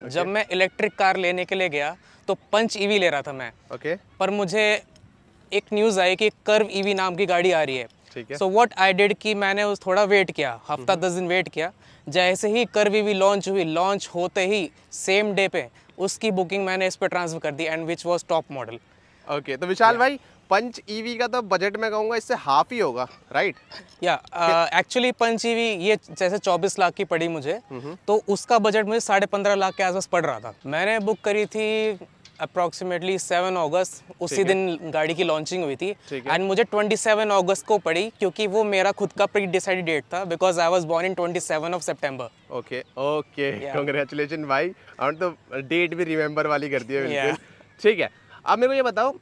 जब मैं electric car लेने के लिए गया तो पंच ईवी ले रहा था मैं। पर मुझे एक न्यूज़ आई कि कर्व ईवी नाम की गाड़ी आ रही है। सो व्हाट आई डिड कि मैंने उस थोड़ा वेट किया, हफ्ता 10 दिन वेट किया। जैसे ही कर्व ईवी लॉन्च हुई, लॉन्च होते ही सेम डे पे उसकी बुकिंग मैंने इस पे ट्रांसफर कर दी and which was top model. Okay, तो विशाल भाई पंच ईवी का तो बजट में कहूँगा इससे हाफ ही होगा, राइट? या एक्चुअली पंच ईवी ये जैसे 24 लाख की पड़ी मुझे, तो उसका बजट मुझे 15.5 लाख के आसपास पड़ रहा था। मैंने बुक करी थी अप्रॉक्सीमेटली 7 अगस्त, उसी दिन गाड़ी की लॉन्चिंग हुई थी एंड मुझे 27 अगस्त को पड़ी क्योंकि वो मेरा खुद का प्री डिसाइडेड डेट था because I was born in 27 of September. Okay okay, congratulation भाई, और तो डेट भी रिमेंबर वाली कर दी है बिल्कुल। ठीक है, अब मेरे को ये बताओ,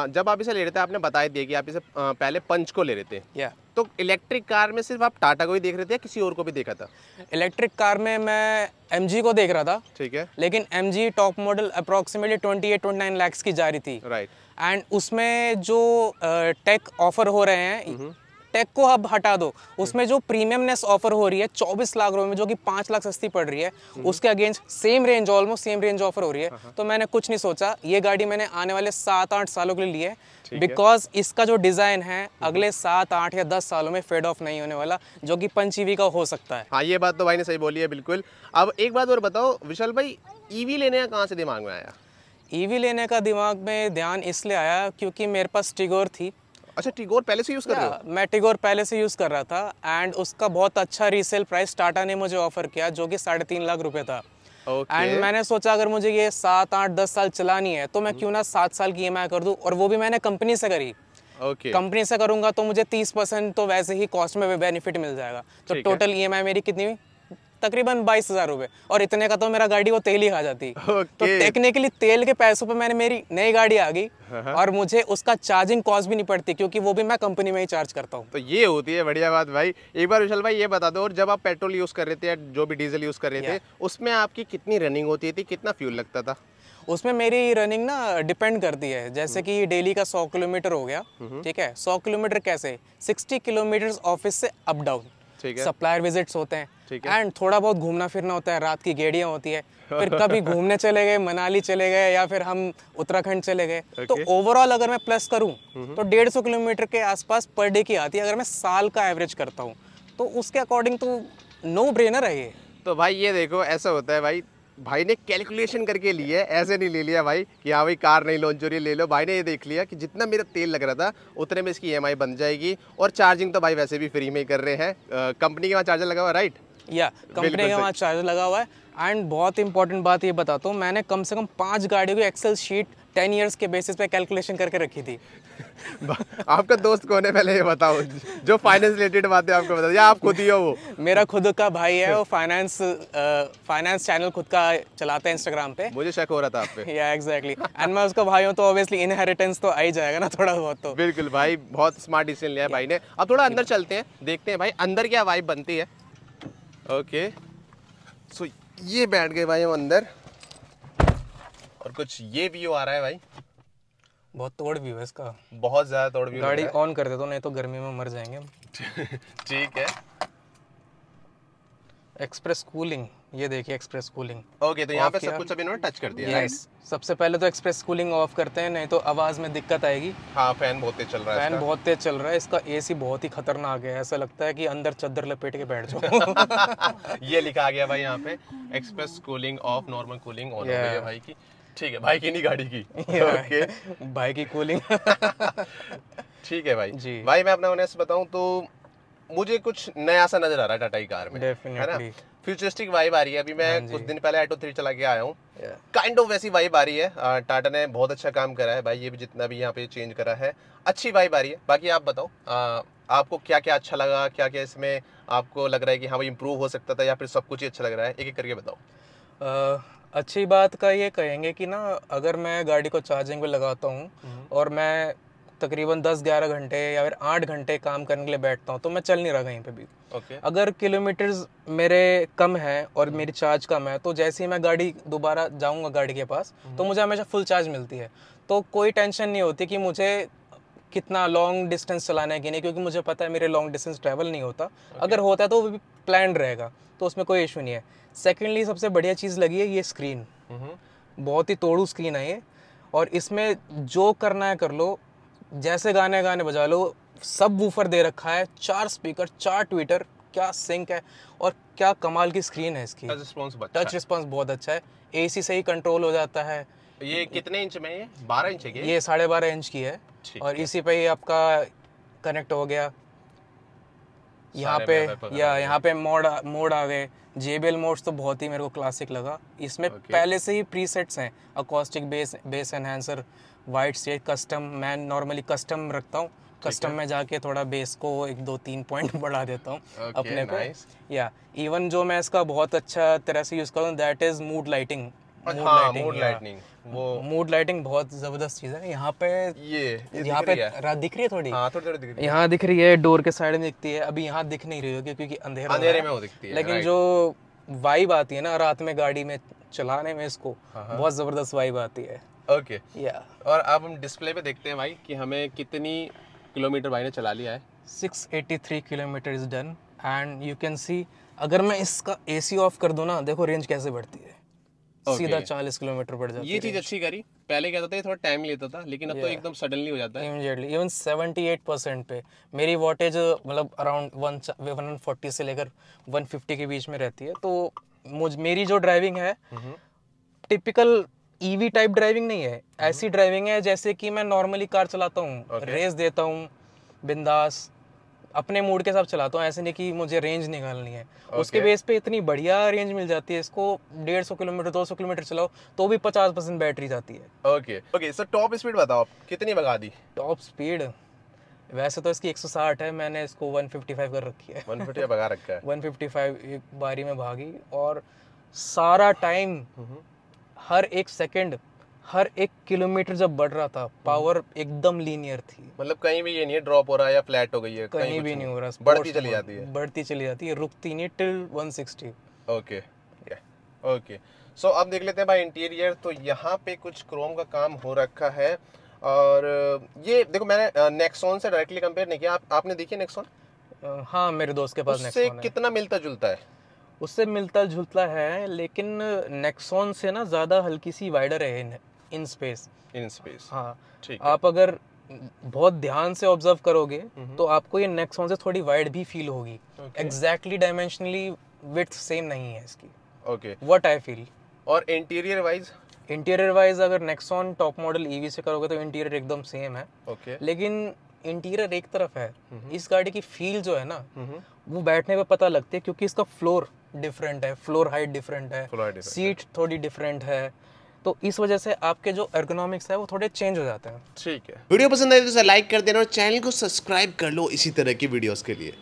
जब आप इसे ले रहे थे आपने बताया दिया कि आप इसे पहले पंच को ले रहे थे, तो इलेक्ट्रिक कार में सिर्फ आप टाटा को ही देख रहे थे या किसी और को भी देखा था? इलेक्ट्रिक कार में मैं MG को देख रहा था, ठीक है, लेकिन MG top model approximately 28-29 lakh की जा रही थी, राइट। एंड उसमें जो टेक ऑफर हो रहे हैं, टेक को अब हटा दो, उसमें जो प्रीमियमनेस ऑफर हो रही है 24 लाख रुपए में, जो कि 5 लाख सस्ती पड़ रही है, उसके against same range, almost same range offer हो रही है। तो मैंने कुछ नहीं सोचा, ये गाड़ी मैंने आने वाले 7-8 सालों के लिए ली है बिकॉज इसका जो डिजाइन है अगले 7-8 या 10 सालों में फेड ऑफ नहीं होने वाला, जो कि पंच ईवी का हो सकता है। हाँ, ये बात तो भाई ने सही बोली है बिल्कुल। अब एक बात और बताओ विशाल भाई, ईवी लेने का कहाँ से दिमाग में आया? ईवी लेने का दिमाग में ध्यान इसलिए आया क्योंकि मेरे पास टिगोर थी। अच्छा, टिगोर पहले से यूज कर रहे हो? मैं टिगोर पहले से यूज कर रहा था एंड उसका बहुत अच्छा रीसेल प्राइस टाटा ने मुझे ऑफर किया, जो कि 3.5 लाख रुपए था। एंड मैंने सोचा अगर मुझे ये 7-8-10 साल चलानी है तो मैं क्यों ना 7 साल की EMI कर दूं, और वो भी मैंने कंपनी से करी। कंपनी से करूंगा तो मुझे 30% तो वैसे ही कॉस्ट में बेनिफिट मिल जाएगा। तो टोटल EMI मेरी कितनी हुई? तकरीबन 22,000 रुपए, और इतने का तो मेरा गाड़ी वो तेल ही खा जाती। तो टेक्निकली तेल के पैसों पे मैंने मेरी नई गाड़ी आ गई और मुझे उसका चार्जिंग कॉस्ट भी नहीं पड़ती क्योंकि वो भी मैं कंपनी में ही चार्ज करता हूँ। तो ये होती है बढ़िया बात भाई। एक बार विशाल भाई ये बता दो, और जब आप पेट्रोल यूज कर रहे थे या जो भी डीजल यूज कर रहे थे, उसमें आपकी कितनी रनिंग होती थी, कितना फ्यूल लगता था? उसमें मेरी रनिंग ना डिपेंड करती है, जैसे कि डेली का 100 किलोमीटर हो गया, ठीक है। 100 किलोमीटर कैसे, 60 किलोमीटर ऑफिस से अप डाउन, सप्लायर विजिट्स होते हैं एंड थोड़ा बहुत घूमना फिरना होता है, रात की गेड़ियाँ होती है, फिर कभी घूमने चले गए, मनाली चले गए या फिर हम उत्तराखंड चले गए। तो ओवरऑल अगर मैं प्लस करूं तो 150 किलोमीटर के आसपास पर डे की आती है अगर मैं साल का एवरेज करता हूं, तो उसके अकॉर्डिंग तो नो ब्रेनर है ये। तो भाई ये देखो, ऐसा होता है भाई ने कैलकुलेशन करके ली है, ऐसे नहीं ले लिया भाई कि हाँ भाई कार नहीं लॉन्च हो रही है ले लो। भाई ने ये देख लिया कि जितना मेरा तेल लग रहा था उतने में इसकी EMI बन जाएगी, और चार्जिंग तो भाई वैसे भी फ्री में ही कर रहे हैं, कंपनी के वहाँ चार्जर लगा हुआ है, राइट? या कंपनी के वहाँ चार्जर लगा हुआ है। एंड बहुत इंपॉर्टेंट बात ये बताता हूँ, मैंने कम से कम 5 गाड़ियों की एक्सेल शीट 10 इयर्स के बेसिस पे कैलकुलेशन करके रखी थी। आपका दोस्त कौन है पहले ये बताओ, जो फाइनेंस रिलेटेड बातें आपको बता, या आप खुद ही हो? वो मेरा खुद का भाई है, वो फाइनेंस चैनल खुद का चलाता है इंस्टाग्राम पे। मुझे शक हो रहा था आप पे। या एग्जैक्टली, एंड मैं उसका भाई हूँ तो ऑब्वियसली इनहेरिटेंस तो आ ही जाएगा ना थोड़ा बहुत तो। बिल्कुल भाई, बहुत स्मार्ट डिसीजन लिया है भाई ने। अब थोड़ा अंदर चलते हैं, देखते हैं भाई अंदर क्या वाइब बनती है। ओके, सो ये बैठ गए भाई हम अंदर, और कुछ ये व्यू आ रहा है भाई, बहुत तोड़ व्यू है इसका, बहुत ज्यादा तोड़ व्यू। गाड़ी ऑन कर दे तो, नहीं तो गर्मी में मर जाएंगे हम। ठीक है, एक्सप्रेस कूलिंग, ये देखिए एक्सप्रेस कूलिंग। ओके, तो यहाँ पे सब कुछ अभी इन्होंने टच कर दिया है। सबसे पहले तो एक्सप्रेस कूलिंग ऑफ करते हैं, नहीं तो आवाज में दिक्कत आएगी। हाँ, फैन बहुत तेज चल रहा है, फैन बहुत तेज चल रहा है, इसका AC बहुत ही खतरनाक है, ऐसा लगता है कि अंदर चादर लपेट के बैठ जाओ। ये लिखा गया भाई यहाँ पे, express cooling of, normal cooling on हो गई है भाई की। ठीक है, भाई की नहीं गाड़ी की। ओके, भाई की कूलिंग। ठीक है भाई जी। भाई मैं अपना ऑनेस्ट बताऊं तो मुझे कुछ नया सा नजर आ रहा है टाटा की कार में, है ना? फ्यूचरिस्टिक वाइब आ रही है। अभी मैं कुछ दिन पहले ऑटो 3 चला के आया हूँ, काइंड ऑफ वैसी वाइब आ रही है। टाटा ने बहुत अच्छा काम करा है भाई, ये भी जितना भी यहाँ पे चेंज करा है, अच्छी वाइब आ रही है। बाकी आप बताओ, आपको क्या क्या अच्छा लगा, क्या क्या इसमें आपको लग रहा है कि हाँ भाई इम्प्रूव हो सकता था, या फिर सब कुछ ही अच्छा लग रहा है? एक एक करके बताओ। अच्छी बात का ये कहेंगे कि ना, अगर मैं गाड़ी को चार्जिंग पे लगाता हूँ और मैं तकरीबन 10-11 घंटे या फिर 8 घंटे काम करने के लिए बैठता हूँ तो मैं चल नहीं रहा कहीं पे भी। अगर किलोमीटर्स मेरे कम है और मेरी चार्ज कम है, तो जैसे ही मैं गाड़ी दोबारा जाऊँगा गाड़ी के पास तो मुझे हमेशा फुल चार्ज मिलती है, तो कोई टेंशन नहीं होती कि मुझे कितना लॉन्ग डिस्टेंस चलाना है कि नहीं, क्योंकि मुझे पता है मेरे लॉन्ग डिस्टेंस ट्रैवल नहीं होता। अगर होता है तो वो भी प्लान रहेगा, तो उसमें कोई इशू नहीं है। सेकेंडली सबसे बढ़िया चीज़ लगी है ये स्क्रीन, बहुत ही तोड़ू स्क्रीन है ये, और इसमें जो करना है कर लो, जैसे गाने बजा लो। सब वूफर दे रखा है, 4 स्पीकर, 4 ट्विटर, क्या सिंक है और क्या कमाल की स्क्रीन है इसकी। टच रिस्पॉन्स बहुत अच्छा है, AC से ही कंट्रोल हो जाता है। ये कितने इंच में है? 12 इंच है? ये 12.5 इंच की है, और इसी पे ही आपका कनेक्ट हो गया। यहाँ पे मोड आ गए। JBL मोड्स तो बहुत ही मेरे को क्लासिक लगा। इसमें पहले से ही प्रीसेट्स हैं, acoustic, base enhancer, wide stage, custom. मैं नॉर्मली कस्टम रखता हूँ, कस्टम में जाके थोड़ा बेस को 1-2-3 पॉइंट बढ़ा देता हूँ अपने को। या इवन जो मैं इसका बहुत अच्छा तरह से यूज़ करता हूँ, that is mood lighting. Mood lighting बहुत जबरदस्त चीज है। यहाँ पे यहाँ पे रात दिख रही है थोड़ी, थोड़ी दिख रही है। यहाँ दिख रही है, डोर के साइड में दिखती है। अभी यहाँ दिख नहीं रही होगी क्योंकि अंधेरे में वो दिखती है, लेकिन जो वाइब आती है ना रात में गाड़ी में चलाने में, इसको बहुत जबरदस्त वाइब आती है। ओके, या और अब हम डिस्प्ले पे देखते हैं भाई कि हमें कितनी किलोमीटर भाई ने चला लिया है। 683 kilometre is done, and you can see, अगर मैं इसका AC ऑफ कर दूं ना, देखो रेंज कैसे बढ़ती है। सीधा 40 किलोमीटर बढ़ जाती है। ये चीज अच्छी करी। पहले क्या था, थोड़ा टाइम लेता था, लेकिन अब तो एकदम सडनली हो जाता है इमीडिएटली। इवन 78% पे मेरी वॉटेज मतलब अराउंड 140 से लेकर 150 के बीच में रहती है। तो मेरी जो ड्राइविंग है टिपिकल EV टाइप ड्राइविंग नहीं है, ऐसी ड्राइविंग है जैसे कि मैं नॉर्मली कार चलाता हूँ। रेस देता हूँ बिंदास, अपने मूड के साथ चलाता हूँ, ऐसे नहीं कि मुझे रेंज निकालनी है। उसके बेस पे इतनी बढ़िया रेंज मिल जाती है। इसको 150 किलोमीटर 200 किलोमीटर चलाओ तो भी 50% बैटरी जाती है। ओके सर, टॉप स्पीड बताओ कितनी भगा दी? टॉप स्पीड वैसे तो इसकी 160 है, मैंने इसको 155 कर रखी है। 150 भगा रखा है। 155 एक बारी में भागी, और सारा टाइम, हर एक सेकंड, हर 1 किलोमीटर जब बढ़ रहा था, पावर एकदम लीनियर थी। मतलब कहीं भी ये नहीं है ड्रॉप हो रहा है या फ्लैट हो गई है, कहीं भी नहीं हो रहा, बढ़ती चली जाती है, रुकती नहीं टिल 160। ओके सो अब देख लेते हैं भाई इंटीरियर। तो यहाँ पे कुछ क्रोम का काम हो रखा है, और ये देखो मैंने नेक्सॉन से डायरेक्टली कंपेयर नहीं किया। आपने देखी नेक्सॉन? हाँ, मेरे दोस्त के पास नेक्सॉन है। कितना मिलता जुलता है? उससे मिलता जुलता है, लेकिन नेक्सॉन से ना ज्यादा हल्की सी वाइडर है इन स्पेस। हाँ, आप अगर बहुत ध्यान से ऑब्जर्व करोगे तो आपको ये नेक्सॉन से थोड़ी वाइड भी फील होगी। एग्जैक्टली डायमेंशनली विड्थ सेम नहीं है इसकी। What I feel. और इंटीरियर वाइज अगर नेक्सॉन टॉप मॉडल EV से करोगे तो इंटीरियर एकदम सेम है। लेकिन इंटीरियर एक तरफ है, इस गाड़ी की फील जो है ना वो बैठने पे पता लगती है, क्योंकि इसका फ्लोर डिफरेंट है, फ्लोर हाइट डिफरेंट है, सीट थोड़ी डिफरेंट है। तो इस वजह से आपके जो एर्गोनॉमिक्स है वो थोड़े चेंज हो जाते हैं। ठीक है, वीडियो पसंद आई तो लाइक कर देना और चैनल को सब्सक्राइब कर लो इसी तरह की वीडियोस के लिए।